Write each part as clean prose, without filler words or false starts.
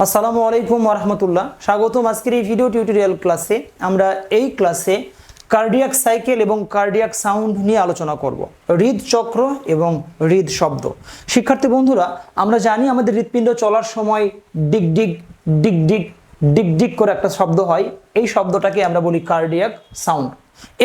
আসসালামু আলাইকুম ওয়া রাহমাতুল্লাহ। স্বাগতম আজকের এই ভিডিও টিউটোরিয়াল ক্লাসে। আমরা এই ক্লাসে কার্ডিয়াক সাইকেল এবং কার্ডিয়াক সাউন্ড নিয়ে আলোচনা করব। হৃদচক্র এবং হৃদ শব্দ। শিক্ষার্থী বন্ধুরা, আমরা জানি আমাদের হৃৎপিণ্ড চলার সময় ডিগ ডিগ ডিগ ডিগ ডিগ ডিগ করে একটা শব্দ হয়। এই শব্দটাকে আমরা বলি কার্ডিয়াক সাউন্ড।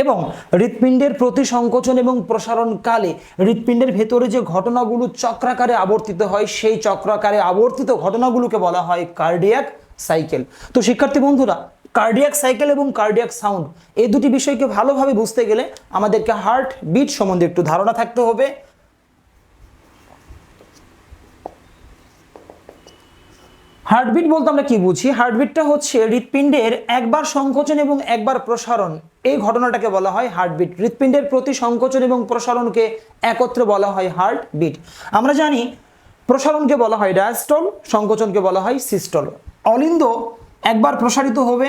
এবং হৃৎপিণ্ডের প্রতি সংকোচন এবং প্রসারণ কালে হৃৎপিণ্ডের ভেতরে যে ঘটনাগুলো চক্রাকারে আবর্তিত হয়, সেই চক্রাকারে আবর্তিত ঘটনাগুলোকে বলা হয় কার্ডিয়াক সাইকেল। তো শিক্ষার্থী বন্ধুরা, কার্ডিয়াক সাইকেল এবং কার্ডিয়াক সাউন্ড এই দুটি বিষয়কে ভালোভাবে বুঝতে গেলে আমাদেরকে হার্ট বিট সম্বন্ধে একটু ধারণা থাকতে হবে। হার্টবিট বলতে আমরা কি বুঝি? হার্টবিটটা হচ্ছে হৃৎপিণ্ডের একবার সংকোচন এবং একবার প্রসারণ, এই ঘটনাটাকে বলা হয় হার্টবিট। হৃৎপিণ্ডের প্রতি সংকোচন এবং প্রসারণকে একত্রে বলা হয় হার্টবিট। আমরা জানি প্রসারণকে বলা হয় ডায়াস্টল, সংকোচনকে বলা হয় সিস্টল। অলিন্দ একবার প্রসারিত হবে,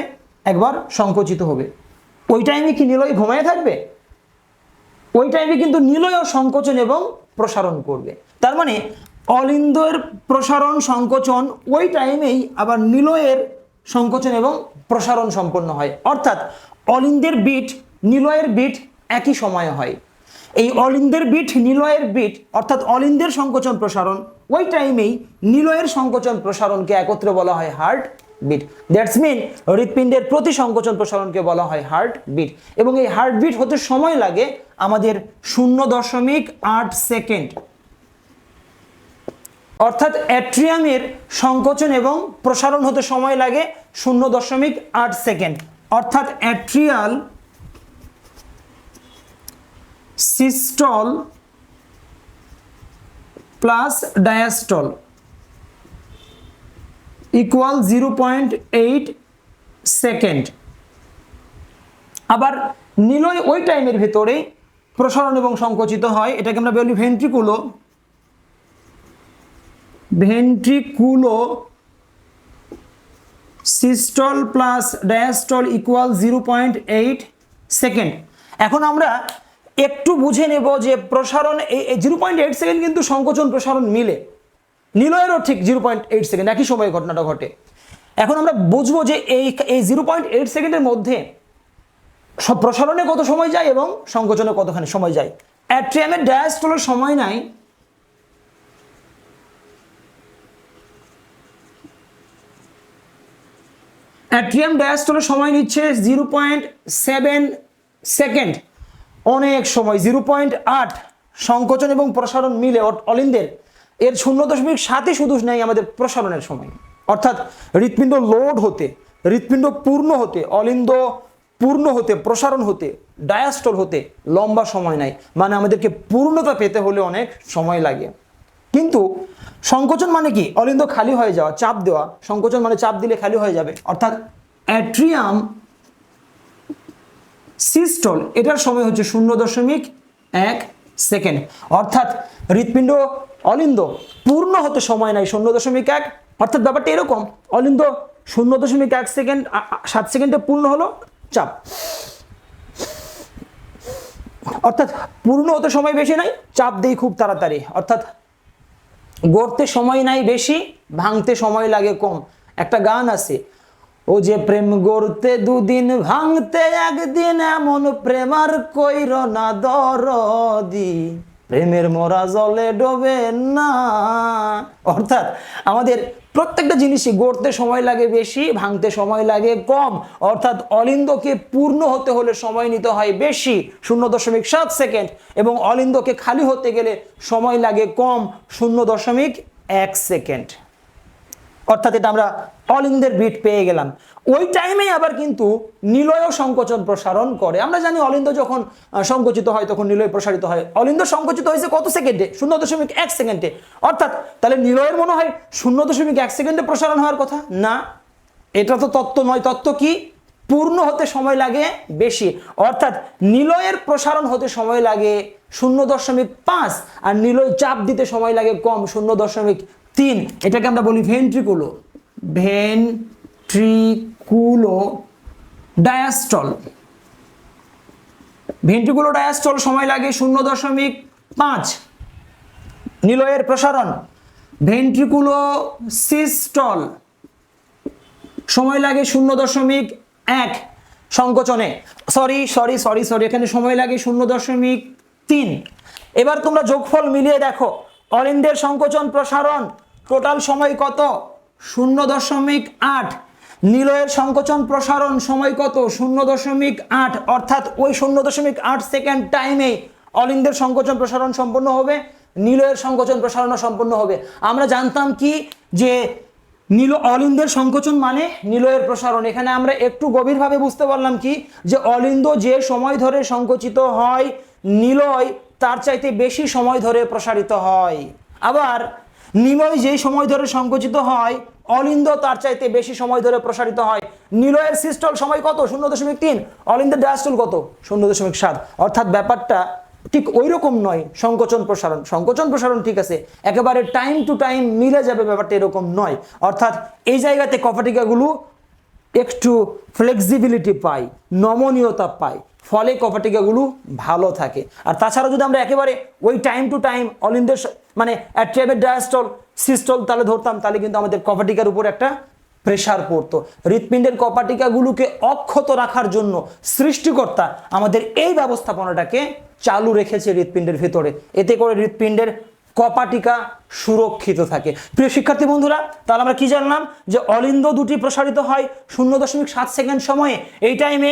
একবার সংকোচিত হবে। ওই টাইমে কি নিলয় ঘুমায় থাকবে? ওই টাইমে কিন্তু নিলয়ও সংকোচন এবং প্রসারণ করবে। তার মানে অলিন্দের প্রসারণ সংকোচন ওই টাইমেই আবার নিলয়ের সংকোচন এবং প্রসারণ সম্পন্ন হয়। অর্থাৎ অলিন্দের বিট নিলয়ের বিট একই সময়ে হয়। এই অলিন্দের বিট নিলয়ের বিট অর্থাৎ অলিন্দের সংকোচন প্রসারণ ওই টাইমেই নিলয়ের সংকোচন প্রসারণকে একত্রে বলা হয় হার্ট বিট। দ্যাটস মিন হৃৎপিণ্ডের প্রতি সংকোচন প্রসারণকে বলা হয় হার্ট বিট। এবং এই হার্ট বিট হতে সময় লাগে আমাদের 0.8 সেকেন্ড। অর্থাৎ অ্যাট্রিয়ামের সংকোচন এবং প্রসারণ হতে সময় লাগে 0.8 সেকেন্ড। অর্থাৎ atrial systole plus diastole equal 0.8 second. আবার নিলয় ওই টাইমের ভেতরে প্রসারণ এবং সংকোচিত হয়, এটাকে আমরা বলি ventricular systole plus diastole equal 0.8 second. এখন আমরা একটু বুঝে নেব যে প্রসারণ এই 0.8 সেকেন্ড কিন্তু সংকোচন প্রসারণ মিলে, নিলয়েরও ঠিক 0.8 সেকেন্ড একই সময়ে ঘটনাটা ঘটে। এখন আমরা বুঝবো যে এই 0.8 সেকেন্ডের মধ্যে সব প্রসারণে কত সময় যায় এবং সংকোচনে কতখানি সময় যায়। অ্যাট্রিয়ামের ডায়াস্টলের সময় নাই অ্যাট্রিয়াম ডায়াস্টলের সময় নিচ্ছে 0.7 সেকেন্ড, অনেক সময়। 0.8 সংকোচন এবং প্রসারণ মিলে অলিন্দের এর 0.7 শুধু নেই আমাদের প্রসারণের সময়। অর্থাৎ হৃৎপিণ্ড লোড হতে, হৃৎপিণ্ড পূর্ণ হতে, অলিন্দ পূর্ণ হতে, প্রসারণ হতে, ডায়াস্টল হতে লম্বা সময় নাই। মানে আমাদেরকে পূর্ণতা পেতে হলে অনেক সময় লাগে। কিন্তু সংকোচন মানে কি? অলিন্দ খালি হয়ে যাওয়া, চাপ দেওয়া। সংকোচন মানে চাপ দিলে খালি হয়ে যাবে। অর্থাৎ অ্যাট্রিয়াম সিস্টল এটার সময় হচ্ছে 0.1 সেকেন্ড। অর্থাৎ হৃৎপিণ্ড অলিন্দ পূর্ণ হতে সময় নাই 0.1। অর্থাৎ ব্যাপারটা এরকম, অলিন্দ 0.1 সেকেন্ড 7 সেকেন্ডে পূর্ণ হলো, চাপ। অর্থাৎ পূর্ণ হতে সময় বেশি নাই, চাপ দেই খুব তাড়াতাড়ি। অর্থাৎ গড়তে সময় নাই বেশি, ভাঙতে সময় লাগে কম। একটা গান আছে, ও যে প্রেম গড়তে দুদিন ভাঙতে একদিন, এমন প্রেমার কইর না দরদি, প্রেমের মরা জলে ডোবে না। অর্থাৎ আমাদের প্রত্যেকটা জিনিসই গড়তে সময় লাগে বেশি, ভাঙতে সময় লাগে কম। অর্থাৎ অলিন্দকে পূর্ণ হতে হলে সময় নিতে হয় বেশি, 0.7 সেকেন্ড, এবং অলিন্দকে খালি হতে গেলে সময় লাগে কম, 0.1 সেকেন্ড। অর্থাৎ এটা আমরা অলিন্দের বিট পেয়ে গেলাম। ওই টাইমে আবার কিন্তু নিলয় সংকোচন প্রসারণ করে। আমরা জানি অলিন্দ যখন সংকোচিত হয় তখন নিলয় প্রসারিত হয়। অলিন্দ সংকোচিত হয়েছে কত সেকেন্ডে? 0.1 সেকেন্ডে। অর্থাৎ তাহলে নিলয়ের মনে হয় 0.1 সেকেন্ডে প্রসারণ হওয়ার কথা না। এটা তো তত্ত্ব নয়। তত্ত্ব কি? পূর্ণ হতে সময় লাগে বেশি। অর্থাৎ নিলয়ের প্রসারণ হতে সময় লাগে 0.5, আর নিলয় চাপ দিতে সময় লাগে কম, 0.3। এটাকে আমরা বলি ভেন্ট্রিকুলো ডায়াস্টল। ভেন্ট্রিকুলো ডায়াস্টল সময় লাগে 0.5 নিলয়ের প্রসারণ। ভেন্ট্রিকুলো সিস্টল সময় লাগে 0.1 সংকোচনে, সরি এখানে সময় লাগে 0.3। এবার তোমরা যোগফল মিলিয়ে দেখো, অলিন্দের সংকোচন প্রসারণ টোটাল সময় কত? 0.8। নিলয়ের সংকোচন প্রসারণ সময় কত? 0.8। অর্থাৎ ওই 0.8 সেকেন্ড টাইমে অলিন্দের সংকোচন প্রসারণ সম্পন্ন হবে, নিলয়ের সংকোচন প্রসারণ সম্পন্ন হবে। আমরা জানতাম কি যে অলিন্দের সংকোচন মানে নিলয়ের প্রসারণ। এখানে আমরা একটু গভীরভাবে বুঝতে পারলাম কি যে অলিন্দ যে সময় ধরে সংকোচিত হয়, নিলয় তার চাইতে বেশি সময় ধরে প্রসারিত হয়। আবার নিলয় যে সময় ধরে সংকোচিত হয়, অলিন্দ তার চাইতে বেশি সময় ধরে প্রসারিত হয়। নিলয়ের সিস্টল সময় কত? 0.3। অলিন্দের ডায়াস্টল কত? 0.7। অর্থাৎ ব্যাপারটা ঠিক ওই রকম নয়। সংকোচন প্রসারণ ঠিক আছে, একেবারে টাইম টু টাইম মিলে যাবে, ব্যাপারটা এরকম নয়। অর্থাৎ এই জায়গাতে কপাটিকাগুলো একটু ফ্লেক্সিবিলিটি পায়, নমনীয়তা পায়, ফলে কপাটিকাগুলো ভালো থাকে। আর তাছাড়া যদি আমরা একেবারে ওই টাইম টু টাইম অলিন্দের মানে অ্যাট্রিয়ামের ডায়াস্টল সিস্টল তাহলে ধরতাম, তাহলে কিন্তু আমাদের কপাটিকার উপর একটা প্রেসার পড়তো। হৃৎপিণ্ডের কপাটিকাগুলোকে অক্ষত রাখার জন্য সৃষ্টিকর্তা আমাদের এই ব্যবস্থাপনাটাকে চালু রেখেছে হৃৎপিণ্ডের ভেতরে, এতে করে হৃৎপিণ্ডের কপাটিকা সুরক্ষিত থাকে। প্রিয় শিক্ষার্থী বন্ধুরা, তাহলে আমরা কি জানলাম যে অলিন্দ দুটি প্রসারিত হয় 0.7 সেকেন্ড সময়ে। এই টাইমে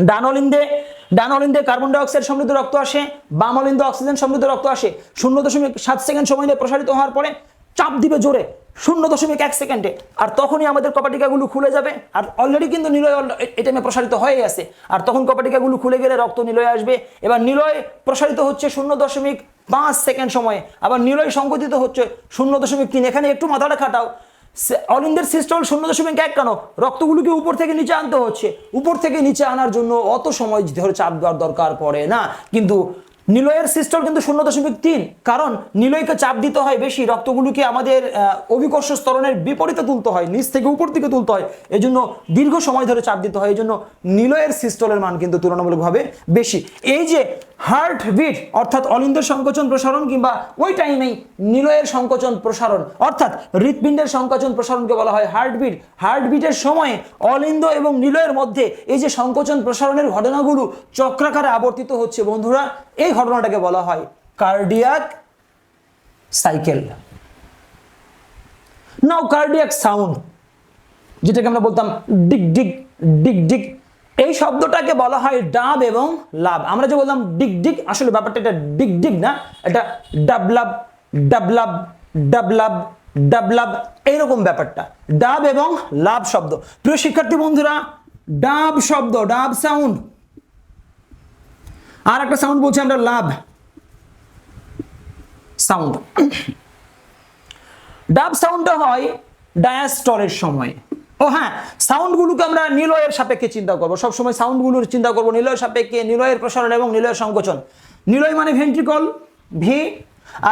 ডান অলিন্দে কার্বন ডাইঅক্সাইড সমৃদ্ধ রক্ত আসে, বাম অলিন্দে অক্সিজেন সমৃদ্ধ রক্ত আসে। 0.7 সেকেন্ড সময় নিয়ে প্রসারিত হওয়ার পরে চাপ দিবে জোরে 0.1 সেকেন্ডে, আর তখনই আমাদের কপাটিকাগুলো খুলে যাবে। আর অলরেডি কিন্তু নিলয় এই টাইমে প্রসারিত হয়ে আছে, আর তখন কপাটিকাগুলো খুলে গেলে রক্ত নিলয়ে আসবে। এবার নিলয় প্রসারিত হচ্ছে 0.5 সেকেন্ড সময়ে, আবার নিলয় সংকোচিত হচ্ছে 0.3। এখানে একটু মাথাটা খাটাও, অলিন্দের সিস্টল 0.1 কেন? রক্তগুলোকে উপর থেকে নিচে আনতে হচ্ছে। উপর থেকে নিচে আনার জন্য অত সময় ধরে চাপ দেওয়ার দরকার পড়ে না। কিন্তু নিলয়ের সিস্টল কিন্তু 0.3, কারণ নিলয়কে চাপ দিতে হয় বেশি, রক্তগুলোকে আমাদের অভিকর্ষ স্তরণের বিপরীতে তুলতে হয়, নিচ থেকে উপর দিকে তুলতে হয়, এই জন্য দীর্ঘ সময় ধরে চাপ দিতে হয়। এই জন্য নিলয়ের সিস্টলের মান কিন্তু তুলনামূলকভাবে বেশি। এই যে হার্টবিট অর্থাৎ অলিন্দের সংকোচন প্রসারণ কিংবা ওই টাইমেই নিলয়ের সংকোচন প্রসারণ অর্থাৎ হৃৎপিণ্ডের সংকোচন প্রসারণকে বলা হয় হার্টবিট। হার্টবিটের সময় অলিন্দ এবং নিলয়ের মধ্যে এই যে সংকোচন প্রসারণের ঘটনাগুলো চক্রাকারে আবর্তিত হচ্ছে বন্ধুরা, এই ঘটনাটাকে বলা হয় কার্ডিয়াক সাইকেল। নাও কার্ডিয়াক সাউন্ড, যেটাকে আমরা বলতাম ডিগ ডিগ ডিগ ডিগ, এই শব্দটাকে বলা হয় ডাব এবং লাব। আমরা যে বললাম ডিগ ডিগ, আসলে ব্যাপারটা এটা ডিগ ডিগ না, এটা ডাব-লাব ডাব-লাব ডাব-লাব ডাব-লাব, এইরকম ব্যাপারটা, ডাব এবং লাব শব্দ। প্রিয় শিক্ষার্থী বন্ধুরা, ডাব শব্দ, ডাব সাউন্ড, আর একটা সাউন্ড বলছি আমরা লাব সাউন্ড। ডাব সাউন্ডটা হয় ডায়াস্টলের সময়। ও হ্যাঁ, সাউন্ডগুলোকে আমরা নিলয়ের সাপেক্ষে চিন্তা করবো, সবসময় সাউন্ডগুলোর চিন্তা করবো নিলয়ের সাপেক্ষে, নিলয়ের প্রসারণ এবং নিলয়ের সংকোচন। নিলয় মানে ভেন্ট্রিকল ভি,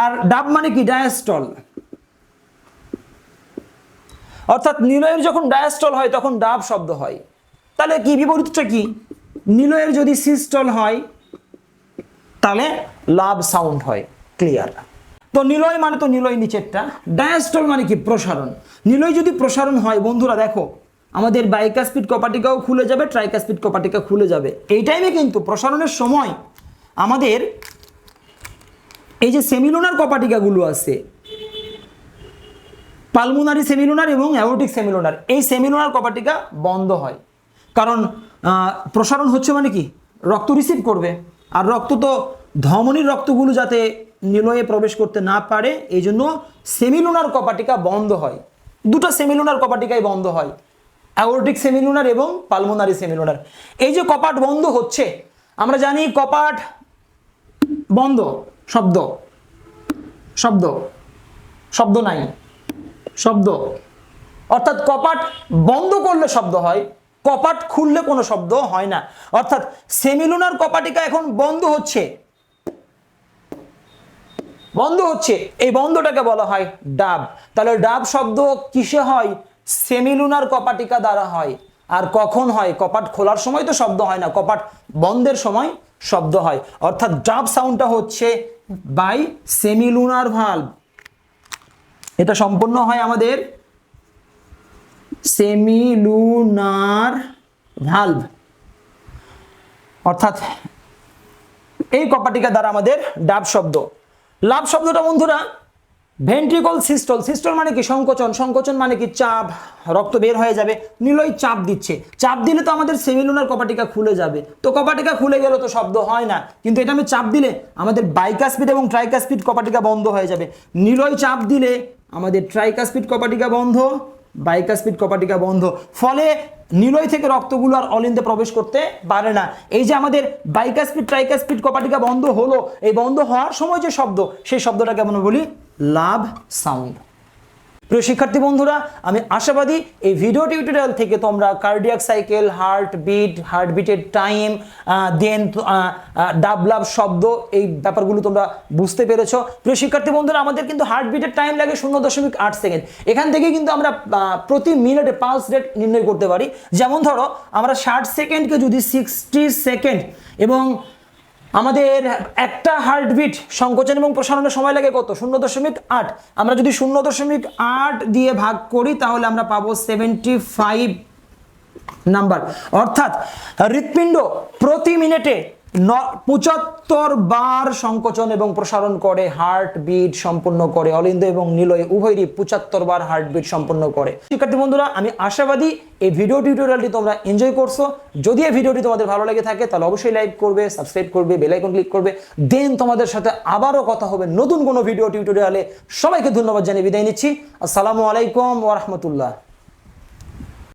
আর ডাব মানে কি? ডায়াস্টল। অর্থাৎ নিলয়ের যখন ডায়াস্টল হয় তখন ডাব শব্দ হয়। তাহলে কি বিপরীতটা কি? নিলয়ের যদি সিস্টল হয় তাহলে লাভ সাউন্ড হয়। ক্লিয়ার? তো নিলয় মানে তো নিলয় নিচেরটা, ডায়াস্টল মানে কি? প্রসারণ। নিলয় যদি প্রসারণ হয় বন্ধুরা, দেখো আমাদের বাইকাসপিড কপাটিকাও খুলে যাবে, ট্রাইকাসপিড কপাটিকা খুলে যাবে। এই টাইমে কিন্তু প্রসারণের সময় আমাদের এই যে সেমিলুনার কপাটিকাগুলো আছে, পালমোনারি সেমিলুনার এবং অ্যাওর্টিক সেমিলুনার, এই সেমিলুনার কপাটিকা বন্ধ হয়। কারণ প্রসারণ হচ্ছে মানে কি? রক্ত রিসিভ করবে, আর রক্ত তো ধমনীর রক্তগুলো যাতে নিলয়ে প্রবেশ করতে না পারে, এই জন্য সেমিলুনার কপাটিকা বন্ধ হয়। দুটো সেমিলুনার কপাটিকাই বন্ধ হয়, অ্যাওর্টিক সেমিলুনার এবং পালমোনারি সেমিলুনার। এই যে কপাট বন্ধ হচ্ছে, আমরা জানি কপাট বন্ধ, শব্দ শব্দ শব্দ নাই, শব্দ অর্থাৎ কপাট বন্ধ করলে শব্দ হয়, কপাট খুললে কোনো শব্দ হয় না। অর্থাৎ সেমিলুনার কপাটিকা এখন বন্ধ হচ্ছে, এই বন্ধটাকে বলা হয় ডাব। তাহলে ডাব শব্দ কিসে হয়? সেমিলুনার কপাটিকা দ্বারা হয়। আর কখন হয়? কপাট খোলার সময় তো শব্দ হয় না, কপাট বন্ধের সময় শব্দ হয়। অর্থাৎ ডাব সাউন্ডটা হচ্ছে বাই সেমিলুনার ভালভ। এটা সম্পূর্ণ হয় আমাদের সেমিলুনার ভালভ, অর্থাৎ এই কপাটিকা দ্বারা আমাদের ডাব শব্দ। লাভ শব্দটা বন্ধুরা ভেন্ট্রিকল সিস্টল, সিস্টল মানে কি সংকোচন, সংকোচন মানে কি চাপ, রক্ত বের হয়ে যাবে, নিলয় চাপ দিচ্ছে, চাপ দিলে তো আমাদের সেমিলুনার কপাটিকা খুলে যাবে, তো কপাটিকা খুলে গেল তো শব্দ হয় না, কিন্তু এটা আমি চাপ দিলে আমাদের বাইকাসপিড এবং ট্রাইকাসপিড কপাটিকা বন্ধ হয়ে যাবে, নিলয় চাপ দিলে আমাদের ট্রাইকাসপিড কপাটিকা বন্ধ, বাইকাসপিড কপাটিকা বন্ধ, ফলে নিলয় থেকে রক্তগুলো আর অলিন্দে প্রবেশ করতে পারে না। এই যে আমাদের বাইকাসপিড ট্রাইকাসপিড কপাটিকা বন্ধ হলো, এই বন্ধ হওয়ার সময় যে শব্দ, সেই শব্দটাকে আমরা বলি লাভ সাউন্ড। প্রিয় শিক্ষার্থী বন্ধুরা, আমি আশাবাদী এই ভিডিও টিউটোরিয়াল থেকে তোমরা কার্ডিয়াক সাইকেল, হার্টবিটের টাইম, দেন ডাব-লাভ শব্দ, এই ব্যাপারগুলো তোমরা বুঝতে পেরেছো। প্রিয় শিক্ষার্থী বন্ধুরা, আমাদের কিন্তু হার্টবিটের টাইম লাগে 0.8 সেকেন্ড। এখান থেকে কিন্তু আমরা প্রতি মিনিটে পালস রেট নির্ণয় করতে পারি। যেমন ধরো আমরা 60 সেকেন্ডকে যদি 60 সেকেন্ড এবং আমাদের একটা হার্টবিট সংকোচন এবং প্রসারণের সময় লাগে কত? 0.8। আমরা যদি 0.8 দিয়ে ভাগ করি তাহলে আমরা পাবো 75 নাম্বার। অর্থাৎ হৃৎপিণ্ড প্রতি মিনিটে 75 বার সংকোচন এবং প্রসারণ করে, হার্টবিট সম্পন্ন করে, অলিন্দ এবং নিলয় উভয়ই 75 বার হার্টবিট সম্পন্ন করে। শিক্ষার্থী বন্ধুরা, আমি আশাবাদী এই ভিডিও টিউটোরিয়ালটি তোমরা এনজয় করছো। যদি এই ভিডিওটি তোমাদের ভালো লেগে থাকে তাহলে অবশ্যই লাইক করবে, সাবস্ক্রাইব করবে, বেল আইকন ক্লিক করবে। দেন তোমাদের সাথে আবারও কথা হবে নতুন কোনো ভিডিও টিউটোরিয়ালে। সবাইকে ধন্যবাদ জানিয়ে বিদায় নিচ্ছি। আসসালামু আলাইকুম ওয়া রাহমাতুল্লাহ।